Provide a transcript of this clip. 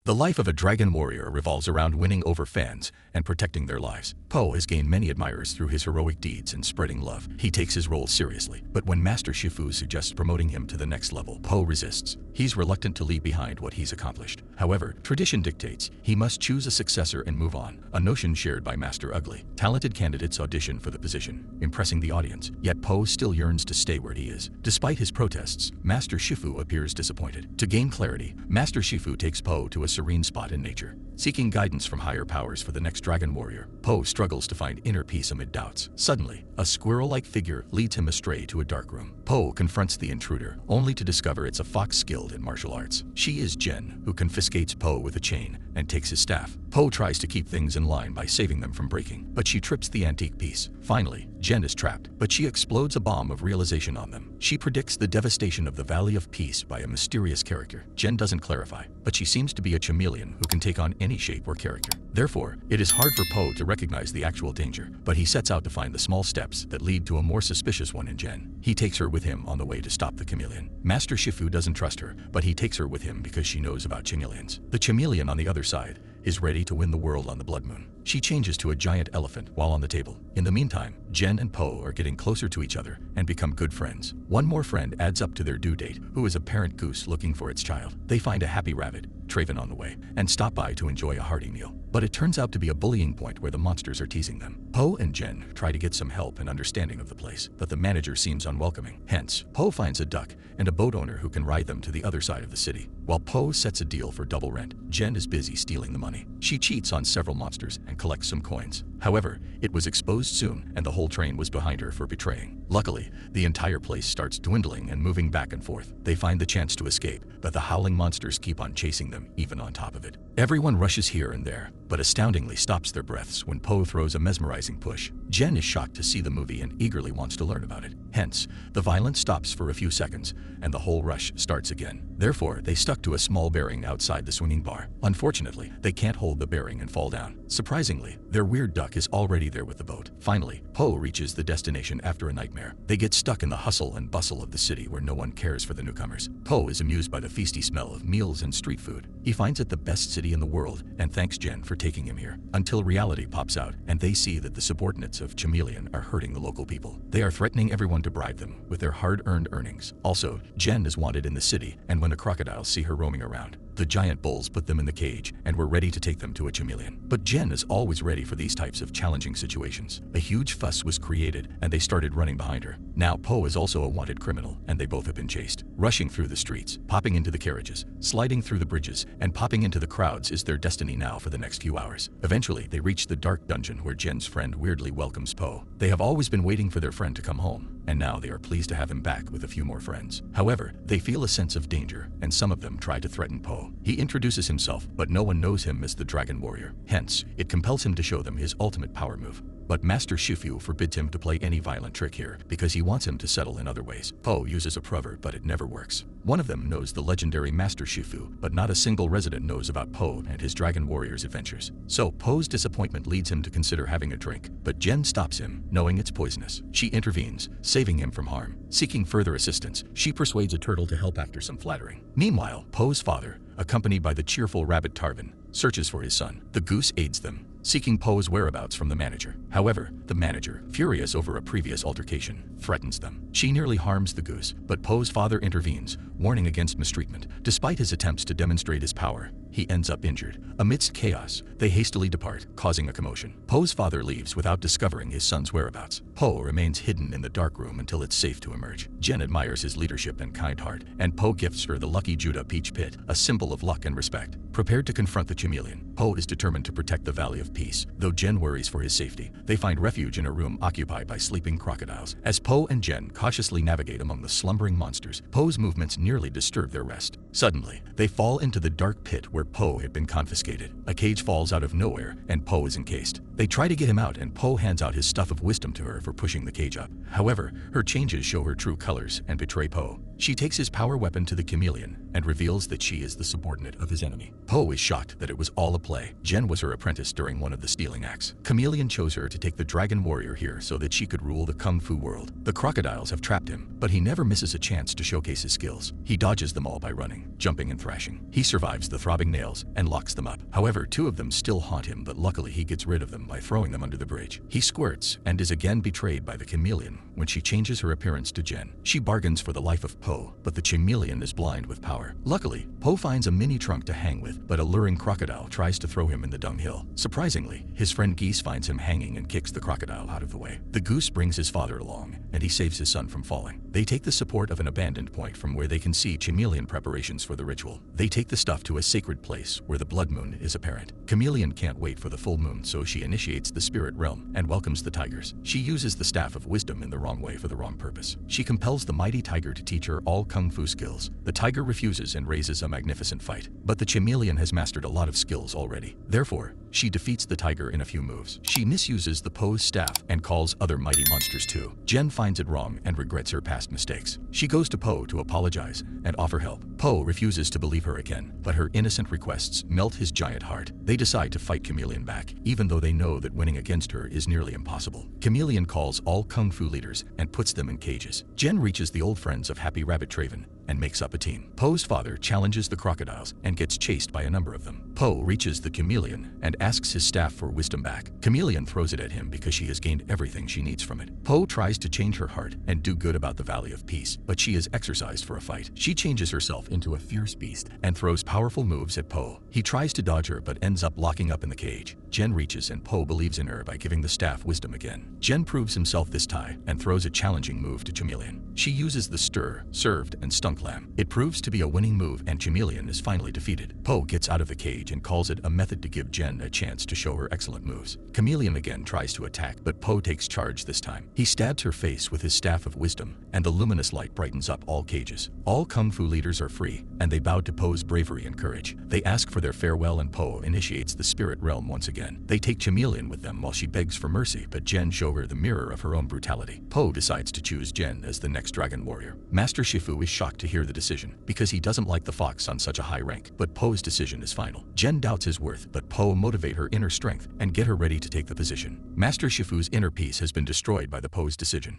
The life of a dragon warrior revolves around winning over fans and protecting their lives. Po has gained many admirers through his heroic deeds and spreading love. He takes his role seriously, but when Master Shifu suggests promoting him to the next level, Po resists. He's reluctant to leave behind what he's accomplished. However, tradition dictates he must choose a successor and move on, a notion shared by Master Ugly. Talented candidates audition for the position, impressing the audience, yet Po still yearns to stay where he is. Despite his protests, Master Shifu appears disappointed. To gain clarity, Master Shifu takes Po to a serene spot in nature. Seeking guidance from higher powers for the next dragon warrior, Po struggles to find inner peace amid doubts. Suddenly, a squirrel-like figure leads him astray to a dark room. Po confronts the intruder, only to discover it's a fox skilled in martial arts. She is Zhen, who confiscates Po with a chain and takes his staff. Po tries to keep things in line by saving them from breaking, but she trips the antique piece. Finally, Zhen is trapped, but she explodes a bomb of realization on them. She predicts the devastation of the Valley of Peace by a mysterious character. Zhen doesn't clarify, but she seems to be a chameleon who can take on any shape or character. Therefore, it is hard for Po to recognize the actual danger, but he sets out to find the small steps that lead to a more suspicious one in Zhen. He takes her with him on the way to stop the chameleon. Master Shifu doesn't trust her, but he takes her with him because she knows about chameleons. The chameleon on the other side is ready to win the world on the blood moon. She changes to a giant elephant while on the table. In the meantime, Zhen and Po are getting closer to each other and become good friends. One more friend adds up to their due date, who is a parent goose looking for its child. They find a happy rabbit, Traven, on the way, and stop by to enjoy a hearty meal. But it turns out to be a bullying point where the monsters are teasing them. Po and Zhen try to get some help and understanding of the place, but the manager seems unwelcoming. Hence, Po finds a duck and a boat owner who can ride them to the other side of the city. While Po sets a deal for double rent, Zhen is busy stealing the money. She cheats on several monsters and collects some coins. However, it was exposed soon and the whole train was behind her for betraying. Luckily, the entire place starts dwindling and moving back and forth. They find the chance to escape, but the howling monsters keep on chasing them, even on top of it. Everyone rushes here and there, but astoundingly stops their breaths when Po throws a mesmerizing push. Zhen is shocked to see the movie and eagerly wants to learn about it. Hence, the violence stops for a few seconds and the whole rush starts again. Therefore, they stuck to a small bearing outside the swinging bar. Unfortunately, they can't hold the bearing and fall down. Surprisingly, their weird duck is already there with the boat. Finally, Po reaches the destination after a nightmare. They get stuck in the hustle and bustle of the city where no one cares for the newcomers. Po is amused by the feasty smell of meals and street food. He finds it the best city in the world and thanks Zhen for taking him here. Until reality pops out and they see that the subordinates of Chameleon are hurting the local people. They are threatening everyone to bribe them with their hard-earned earnings. Also, Zhen is wanted in the city, and when the crocodiles see her roaming around, the giant bulls put them in the cage and were ready to take them to a chameleon. But Zhen is always ready for these types of challenging situations. A huge fuss was created and they started running behind her. Now Po is also a wanted criminal and they both have been chased. Rushing through the streets, popping into the carriages, sliding through the bridges, and popping into the crowds is their destiny now for the next few hours. Eventually, they reach the dark dungeon where Zhen's friend weirdly welcomes Po. They have always been waiting for their friend to come home, and now they are pleased to have him back with a few more friends. However, they feel a sense of danger, and some of them try to threaten Po. He introduces himself, but no one knows him as the Dragon Warrior. Hence, it compels him to show them his ultimate power move. But Master Shifu forbids him to play any violent trick here because he wants him to settle in other ways. Po uses a proverb, but it never works. One of them knows the legendary Master Shifu, but not a single resident knows about Po and his Dragon Warrior's adventures. So Po's disappointment leads him to consider having a drink, but Zhen stops him, knowing it's poisonous. She intervenes, saving him from harm. Seeking further assistance, she persuades a turtle to help after some flattering. Meanwhile, Po's father, accompanied by the cheerful rabbit Tarvin, searches for his son. The goose aids them, seeking Po's whereabouts from the manager. However, the manager, furious over a previous altercation, threatens them. She nearly harms the goose, but Po's father intervenes, warning against mistreatment. Despite his attempts to demonstrate his power, he ends up injured. Amidst chaos, they hastily depart, causing a commotion. Po's father leaves without discovering his son's whereabouts. Po remains hidden in the dark room until it's safe to emerge. Zhen admires his leadership and kind heart, and Po gifts her the Lucky Judah Peach Pit, a symbol of luck and respect. Prepared to confront the chameleon, Po is determined to protect the Valley of Peace. Though Zhen worries for his safety, they find refuge in a room occupied by sleeping crocodiles. As Po and Zhen cautiously navigate among the slumbering monsters, Po's movements nearly disturb their rest. Suddenly, they fall into the dark pit where Po had been confiscated. A cage falls out of nowhere, and Po is encased. They try to get him out and Po hands out his stuff of wisdom to her for pushing the cage up. However, her changes show her true colors and betray Po. She takes his power weapon to the Chameleon and reveals that she is the subordinate of his enemy. Po is shocked that it was all a play. Zhen was her apprentice during one of the stealing acts. Chameleon chose her to take the dragon warrior here so that she could rule the kung fu world. The crocodiles have trapped him, but he never misses a chance to showcase his skills. He dodges them all by running, jumping and thrashing. He survives the throbbing nails and locks them up. However, 2 of them still haunt him, but luckily he gets rid of them by throwing them under the bridge. He squirts and is again betrayed by the Chameleon when she changes her appearance to Zhen. She bargains for the life of Po, but the Chameleon is blind with power. Luckily, Po finds a mini trunk to hang with, but a luring crocodile tries to throw him in the dunghill. Surprisingly, his friend Geese finds him hanging and kicks the crocodile out of the way. The goose brings his father along, and he saves his son from falling. They take the support of an abandoned point from where they can see Chameleon preparations for the ritual. They take the stuff to a sacred place where the blood moon is apparent. Chameleon can't wait for the full moon, so she initiates the spirit realm and welcomes the tigers. She uses the staff of wisdom in the wrong way for the wrong purpose. She compels the mighty tiger to teach her all kung fu skills. The tiger refuses and raises a magnificent fight, but the Chameleon has mastered a lot of skills already. Therefore, she defeats the tiger in a few moves. She misuses the Po's staff and calls other mighty monsters too. Zhen finds it wrong and regrets her past mistakes. She goes to Po to apologize and offer help. Po refuses to believe her again, but her innocent requests melt his giant heart. They decide to fight Chameleon back, even though they know that winning against her is nearly impossible. Chameleon calls all kung fu leaders and puts them in cages. Zhen reaches the old friends of Happy Rabbit Traven and makes up a team. Po's father challenges the crocodiles and gets chased by a number of them. Po reaches the Chameleon and asks his staff for wisdom back. Chameleon throws it at him because she has gained everything she needs from it. Po tries to change her heart and do good about the Valley of Peace, but she is exercised for a fight. She changes herself into a fierce beast and throws powerful moves at Po. He tries to dodge her but ends up locking up in the cage. Zhen reaches and Po believes in her by giving the staff wisdom again. Zhen proves himself this time and throws a challenging move to Chameleon. She uses the stir, served, and stunk lamb. It proves to be a winning move and Chameleon is finally defeated. Po gets out of the cage and calls it a method to give Zhen a chance to show her excellent moves. Chameleon again tries to attack, but Po takes charge this time. He stabs her face with his staff of wisdom, and the luminous light brightens up all cages. All kung fu leaders are free, and they bow to Po's bravery and courage. They ask for their farewell and Po initiates the spirit realm once again. They take Chameleon with them while she begs for mercy, but Zhen shows her the mirror of her own brutality. Po decides to choose Zhen as the next dragon warrior. Master Shifu is shocked to hear the decision, because he doesn't like the fox on such a high rank, but Po's decision is final. Zhen doubts his worth, but Po motivate her inner strength and get her ready to take the position. Master Shifu's inner peace has been destroyed by the Po's decision.